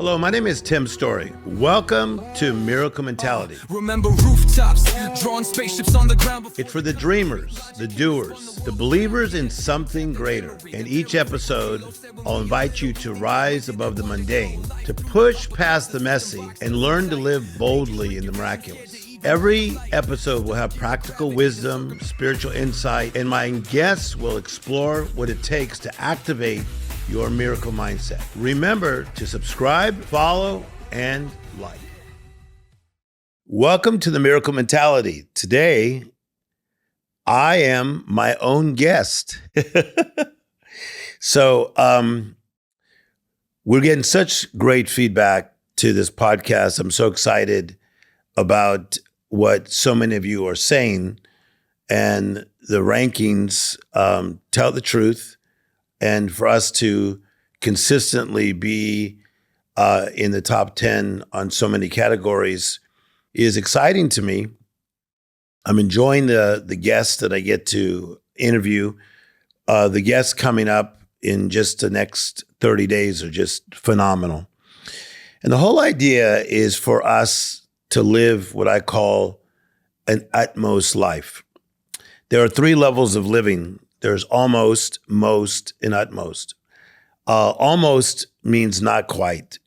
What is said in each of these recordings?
Hello, my name is Tim Storey. Welcome to Miracle Mentality. Remember rooftops, drawing spaceships on the ground. It's for the dreamers, the doers, the believers in something greater. In each episode, I'll invite you to rise above the mundane, to push past the messy, and learn to live boldly in the miraculous. Every episode will have practical wisdom, spiritual insight, and my guests will explore what it takes to activate your miracle mindset. Remember to subscribe, follow, and like. Welcome to the Miracle Mentality. Today, I am my own guest. So, we're getting such great feedback to this podcast. I'm so excited about what so many of you are saying, and the rankings tell the truth. And for us to consistently be in the top 10 on so many categories is exciting to me. I'm enjoying the guests that I get to interview. The guests coming up in just the next 30 days are just phenomenal. And the whole idea is for us to live what I call an utmost life. There are three levels of living. There's almost, most, and utmost. Almost means not quite.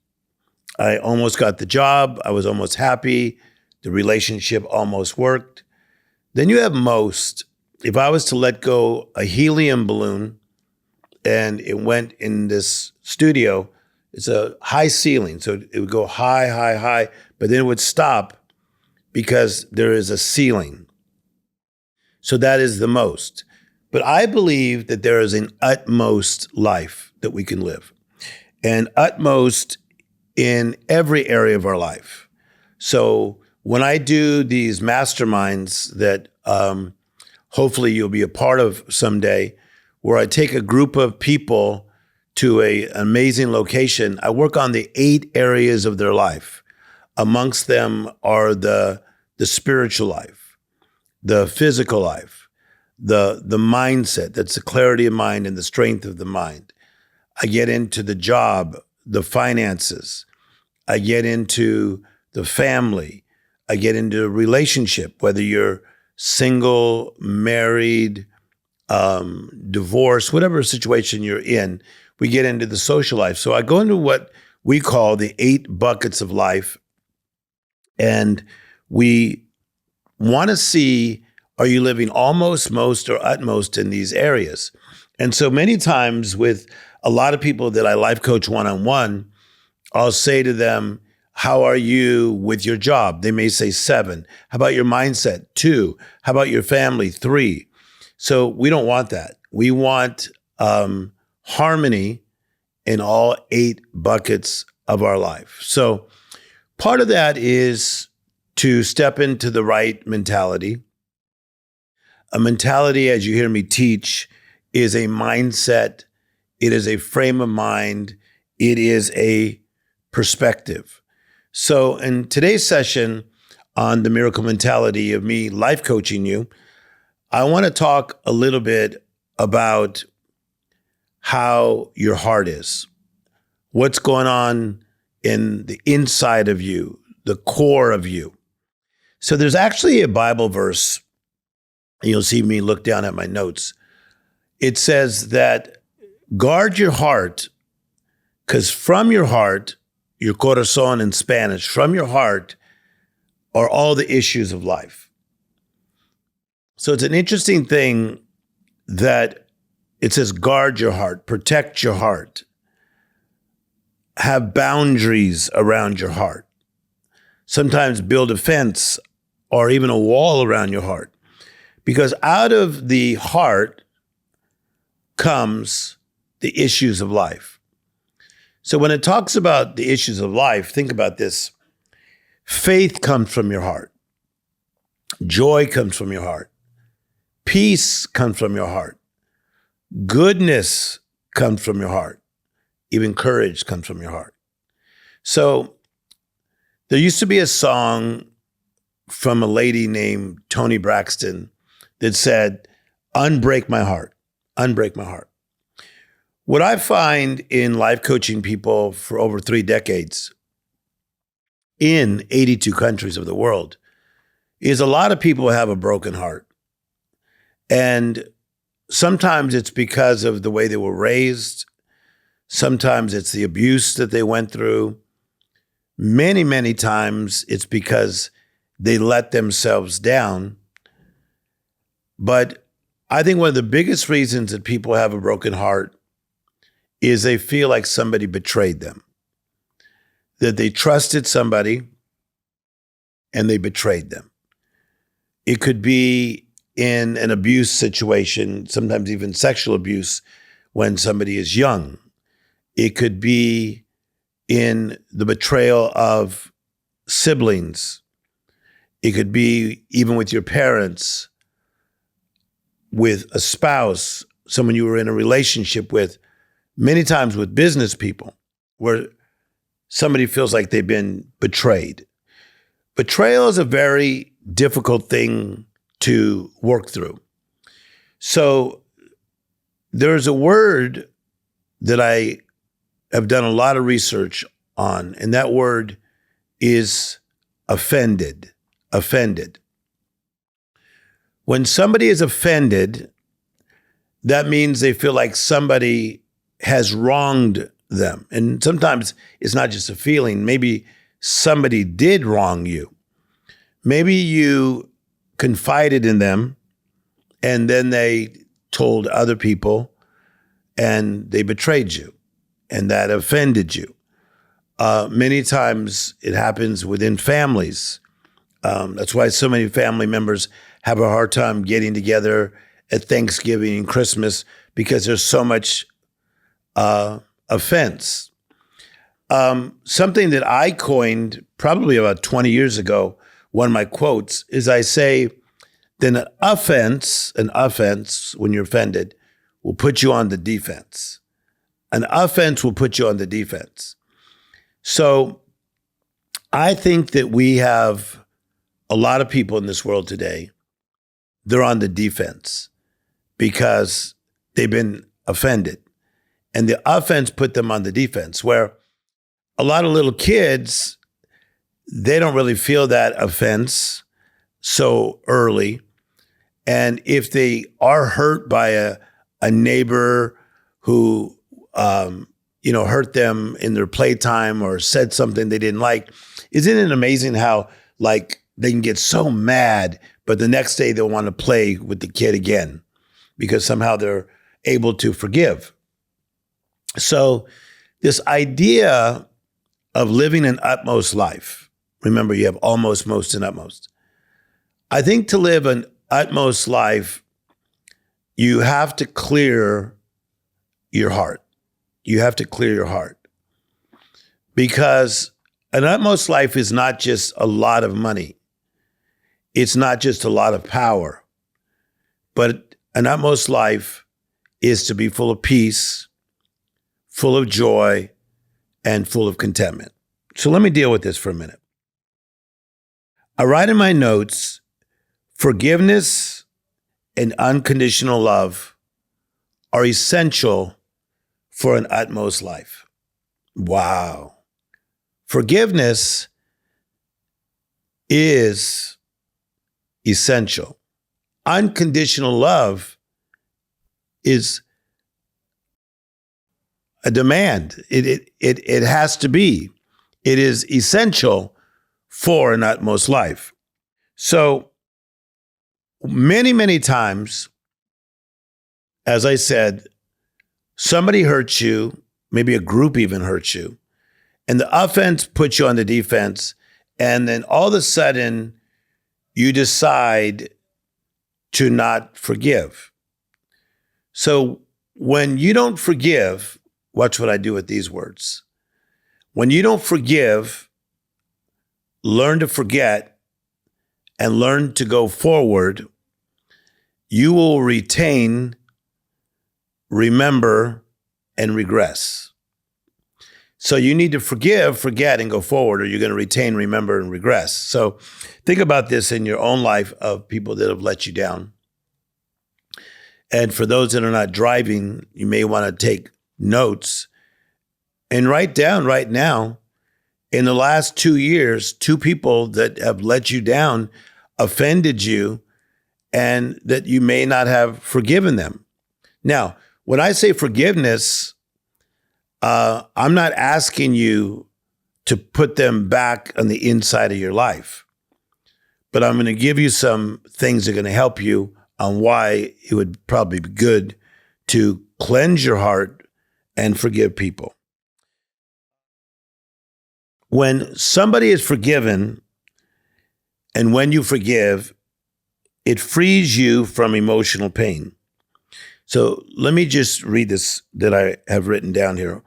I almost got the job. I was almost happy. The relationship almost worked. Then you have most. If I was to let go a helium balloon and it went in this studio, it's a high ceiling. So it would go high, high, high, but then it would stop because there is a ceiling. So that is the most. But I believe that there is an utmost life that we can live, and utmost in every area of our life. So when I do these masterminds that hopefully you'll be a part of someday, where I take a group of people to an amazing location, I work on the 8 areas of their life. Amongst them are the spiritual life, the physical life, the mindset, that's the clarity of mind and the strength of the mind. I get into the job, the finances. I get into the family. I get into a relationship, whether you're single, married, divorced, whatever situation you're in. We get into the social life. So I go into what we call the 8 buckets of life, and we want to see, are you living almost, most, or utmost in these areas? And so many times with a lot of people that I life coach one-on-one, I'll say to them, how are you with your job? They may say 7. How about your mindset? 2. How about your family? 3. So we don't want that. We want harmony in all 8 buckets of our life. So part of that is to step into the right mentality. A mentality, as you hear me teach, is a mindset. It is a frame of mind. It is a perspective. So in today's session on the miracle mentality of me life coaching you, I want to talk a little bit about how your heart is, what's going on in the inside of you, the core of you. So there's actually a Bible verse. You'll see me look down at my notes. It says that guard your heart, because from your heart, your corazón in Spanish, from your heart are all the issues of life. So it's an interesting thing that it says guard your heart, protect your heart, have boundaries around your heart. Sometimes build a fence or even a wall around your heart. Because out of the heart comes the issues of life. So when it talks about the issues of life, think about this. Faith comes from your heart. Joy comes from your heart. Peace comes from your heart. Goodness comes from your heart. Even courage comes from your heart. So there used to be a song from a lady named Toni Braxton that said, unbreak my heart, unbreak my heart. What I find in life coaching people for over 3 decades in 82 countries of the world is a lot of people have a broken heart. And sometimes it's because of the way they were raised. Sometimes it's the abuse that they went through. Many, many times it's because they let themselves down. But I think one of the biggest reasons that people have a broken heart is they feel like somebody betrayed them, that they trusted somebody and they betrayed them. It could be in an abuse situation, sometimes even sexual abuse when somebody is young. It could be in the betrayal of siblings. It could be even with your parents, with a spouse, someone you were in a relationship with, many times with business people, where somebody feels like they've been betrayed. Betrayal is a very difficult thing to work through. So there's a word that I have done a lot of research on, and that word is offended. Offended. When somebody is offended, that means they feel like somebody has wronged them. And sometimes it's not just a feeling. Maybe somebody did wrong you. Maybe you confided in them and then they told other people and they betrayed you and that offended you. Many times it happens within families. That's why so many family members have a hard time getting together at Thanksgiving and Christmas, because there's so much offense. Something that I coined probably about 20 years ago, one of my quotes is I say, then an offense, when you're offended, will put you on the defense. An offense will put you on the defense. So I think that we have a lot of people in this world today, they're on the defense because they've been offended. And the offense put them on the defense, where a lot of little kids, they don't really feel that offense so early. And if they are hurt by a neighbor who hurt them in their playtime or said something they didn't like, isn't it amazing how they can get so mad, but the next day they'll want to play with the kid again because somehow they're able to forgive. So this idea of living an utmost life, remember you have almost, most, and utmost. I think to live an utmost life, you have to clear your heart. You have to clear your heart. Because an utmost life is not just a lot of money. It's not just a lot of power. But an utmost life is to be full of peace, full of joy, and full of contentment. So let me deal with this for a minute. I write in my notes, forgiveness and unconditional love are essential for an utmost life. Wow. Forgiveness is essential. Unconditional love is a demand. It has to be. It is essential for an utmost life. So many, many times, as I said, somebody hurts you, maybe a group even hurts you, and the offense puts you on the defense, and then all of a sudden you decide to not forgive. So when you don't forgive, watch what I do with these words. When you don't forgive, learn to forget and learn to go forward, you will retain, remember, and regress. So you need to forgive, forget, and go forward, or you're going to retain, remember, and regress. So think about this in your own life of people that have let you down. And for those that are not driving, you may want to take notes and write down right now, in the last 2 years, 2 people that have let you down, offended you, and that you may not have forgiven them. Now, when I say forgiveness, I'm not asking you to put them back on the inside of your life, but I'm going to give you some things that are going to help you on why it would probably be good to cleanse your heart and forgive people. When somebody is forgiven and when you forgive, it frees you from emotional pain. So let me just read this that I have written down here.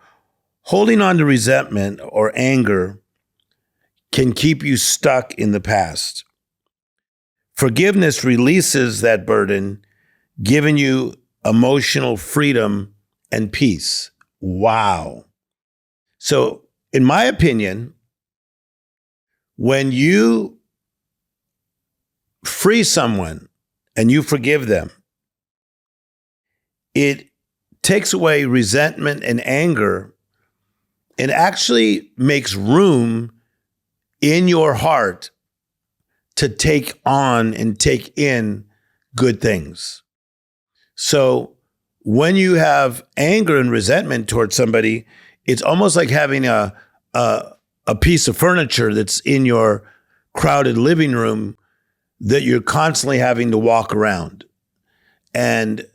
Holding on to resentment or anger can keep you stuck in the past. Forgiveness releases that burden, giving you emotional freedom and peace. Wow. So, in my opinion, when you free someone and you forgive them, it takes away resentment and anger and actually makes room in your heart to take on and take in good things. So when you have anger and resentment towards somebody, it's almost like having a piece of furniture that's in your crowded living room that you're constantly having to walk around. And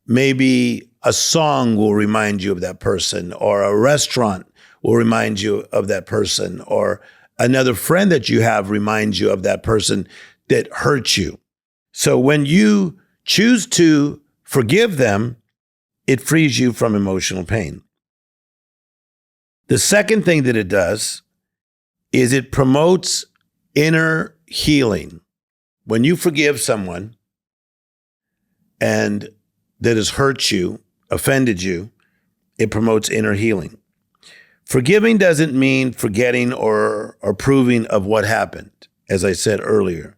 maybe a song will remind you of that person, or a restaurant will remind you of that person, or another friend that you have reminds you of that person that hurt you. So when you choose to forgive them, it frees you from emotional pain. The second thing that it does is it promotes inner healing. When you forgive someone and that has hurt you, offended you, it promotes inner healing. Forgiving doesn't mean forgetting or approving of what happened, as I said earlier.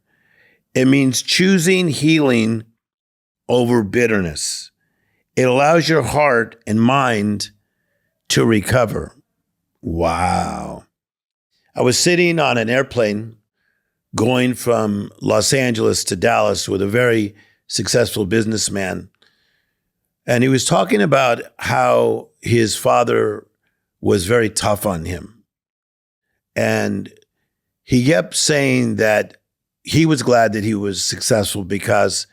It means choosing healing over bitterness. It allows your heart and mind to recover. Wow. I was sitting on an airplane going from Los Angeles to Dallas with a very successful businessman. And he was talking about how his father was very tough on him. And he kept saying that he was glad that he was successful because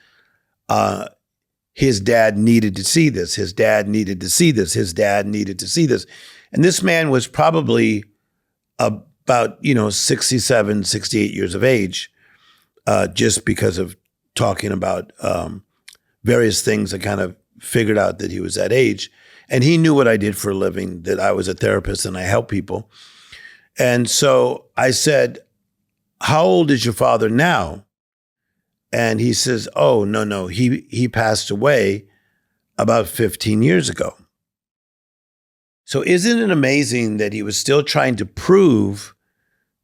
his dad needed to see this. His dad needed to see this. His dad needed to see this. And this man was probably about, 67, 68 years of age, just because of talking about various things. I kind of figured out that he was that age. And he knew what I did for a living, that I was a therapist and I help people. And so I said, how old is your father now? And he says, oh, no, he passed away about 15 years ago. So isn't it amazing that he was still trying to prove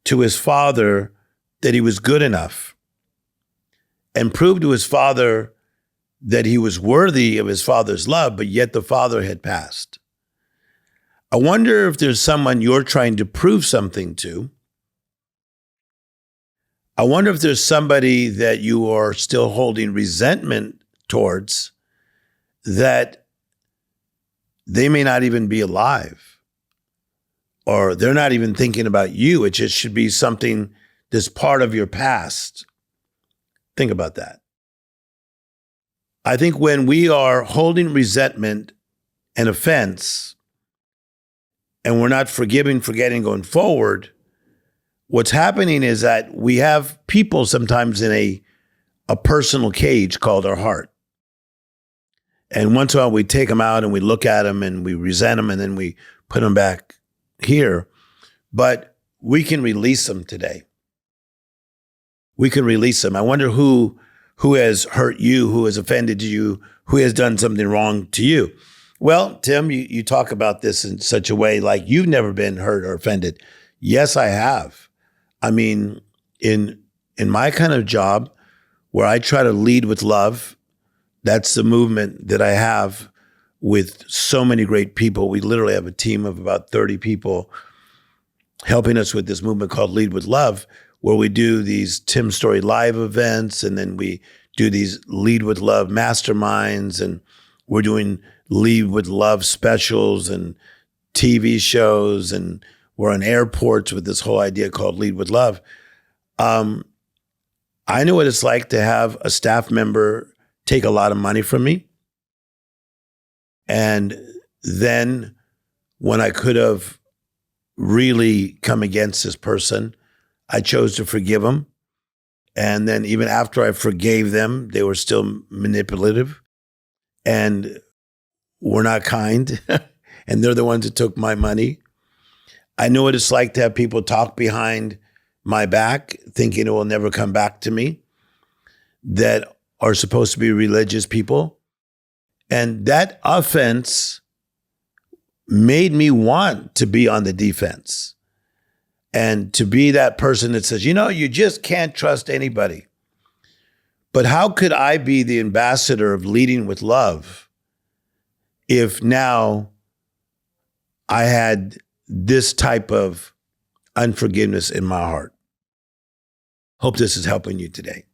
to his father that he was good enough and prove to his father that he was worthy of his father's love, but yet the father had passed? I wonder if there's someone you're trying to prove something to. I wonder if there's somebody that you are still holding resentment towards, that they may not even be alive, or they're not even thinking about you. It just should be something that's part of your past. Think about that. I think when we are holding resentment and offense, and we're not forgiving, forgetting, going forward, what's happening is that we have people sometimes in a personal cage called our heart. And once in a while we take them out and we look at them and we resent them and then we put them back here. But we can release them today. We can release them. I wonder who has hurt you, who has offended you, who has done something wrong to you. Well, Tim, you talk about this in such a way like you've never been hurt or offended. Yes, I have. I mean, in my kind of job where I try to lead with love, that's the movement that I have with so many great people. We literally have a team of about 30 people helping us with this movement called Lead with Love, where we do these Tim Storey live events, and then we do these Lead with Love masterminds, and we're doing Lead with Love specials and TV shows, and we're on airports with this whole idea called Lead with Love. I know what it's like to have a staff member take a lot of money from me. And then when I could have really come against this person, I chose to forgive them. And then even after I forgave them, they were still manipulative and were not kind. And they're the ones that took my money. I know what it's like to have people talk behind my back, thinking it will never come back to me, that are supposed to be religious people. And that offense made me want to be on the defense and to be that person that says, you just can't trust anybody. But how could I be the ambassador of leading with love if now I had this type of unforgiveness in my heart? Hope this is helping you today.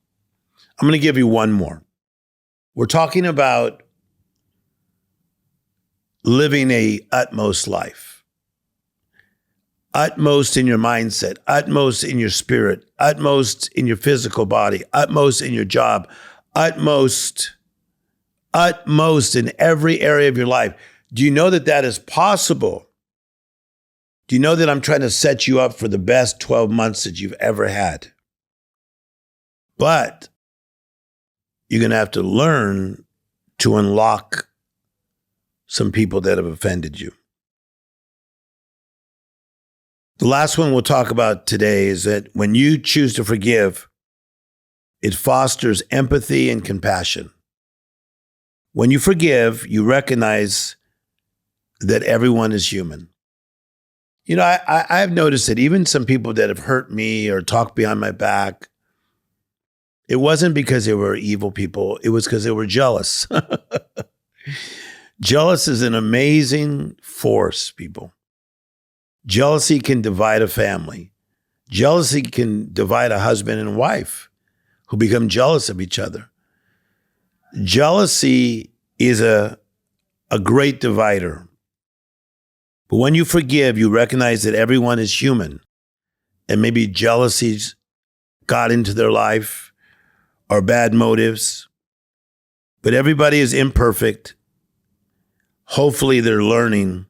I'm going to give you one more. We're talking about living a utmost life. Utmost in your mindset, utmost in your spirit, utmost in your physical body, utmost in your job, utmost in every area of your life. Do you know that that is possible? Do you know that I'm trying to set you up for the best 12 months that you've ever had? But you're going to have to learn to unlock some people that have offended you. The last one we'll talk about today is that when you choose to forgive, it fosters empathy and compassion. When you forgive, you recognize that everyone is human. I've noticed that even some people that have hurt me or talked behind my back, it wasn't because they were evil people. It was because they were jealous. Jealous is an amazing force, people. Jealousy can divide a family. Jealousy can divide a husband and wife who become jealous of each other. Jealousy is a great divider. But when you forgive, you recognize that everyone is human, and maybe jealousies got into their life or bad motives. But everybody is imperfect. Hopefully they're learning.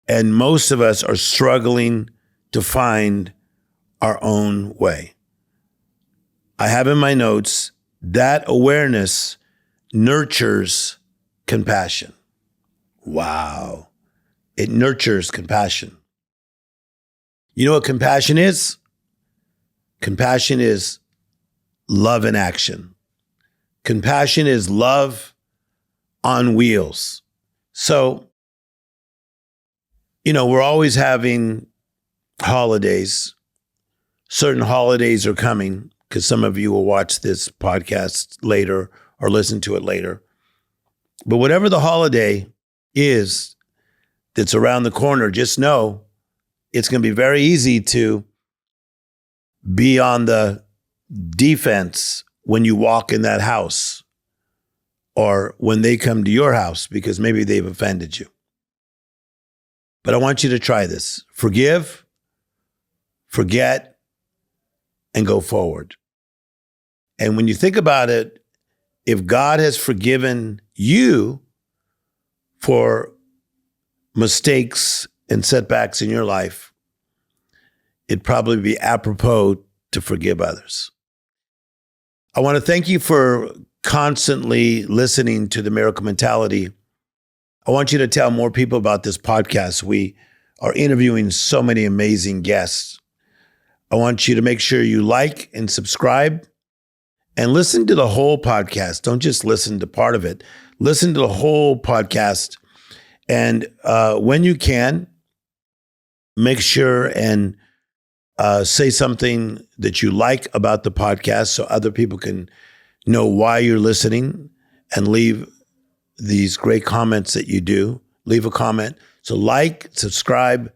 And most of us are struggling to find our own way. I have in my notes that awareness nurtures compassion. Wow. It nurtures compassion. You know what compassion is? Compassion is love in action. Compassion is love on wheels. So, we're always having holidays. Certain holidays are coming because some of you will watch this podcast later or listen to it later. But whatever the holiday is that's around the corner, just know it's going to be very easy to be on the defense when you walk in that house or when they come to your house because maybe they've offended you. But I want you to try this. Forgive, forget, and go forward. And when you think about it, if God has forgiven you for mistakes and setbacks in your life, it'd probably be apropos to forgive others. I want to thank you for constantly listening to The Miracle Mentality. I want you to tell more people about this podcast. We are interviewing so many amazing guests. I want you to make sure you like and subscribe and listen to the whole podcast. Don't just listen to part of it. Listen to the whole podcast. And when you can, make sure and say something that you like about the podcast so other people can know why you're listening and leave these great comments that you do. Leave a comment. So like, subscribe,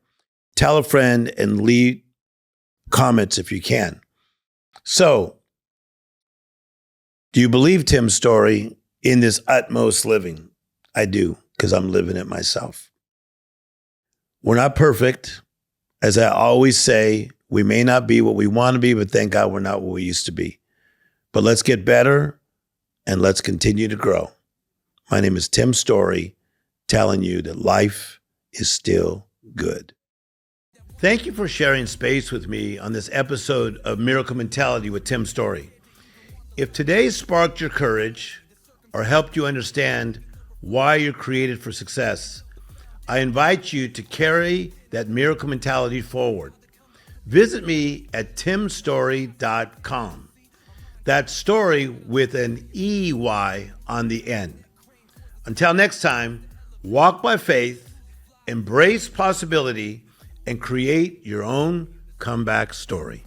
tell a friend, and leave comments if you can. So, do you believe Tim's story in this utmost living? I do, because I'm living it myself. We're not perfect. As I always say, we may not be what we want to be, but thank God we're not what we used to be. But let's get better and let's continue to grow. My name is Tim Storey, telling you that life is still good. Thank you for sharing space with me on this episode of Miracle Mentality with Tim Storey. If today sparked your courage or helped you understand why you're created for success, I invite you to carry that miracle mentality forward. Visit me at timstorey.com. That's story with an EY on the end. Until next time, walk by faith, embrace possibility, and create your own comeback story.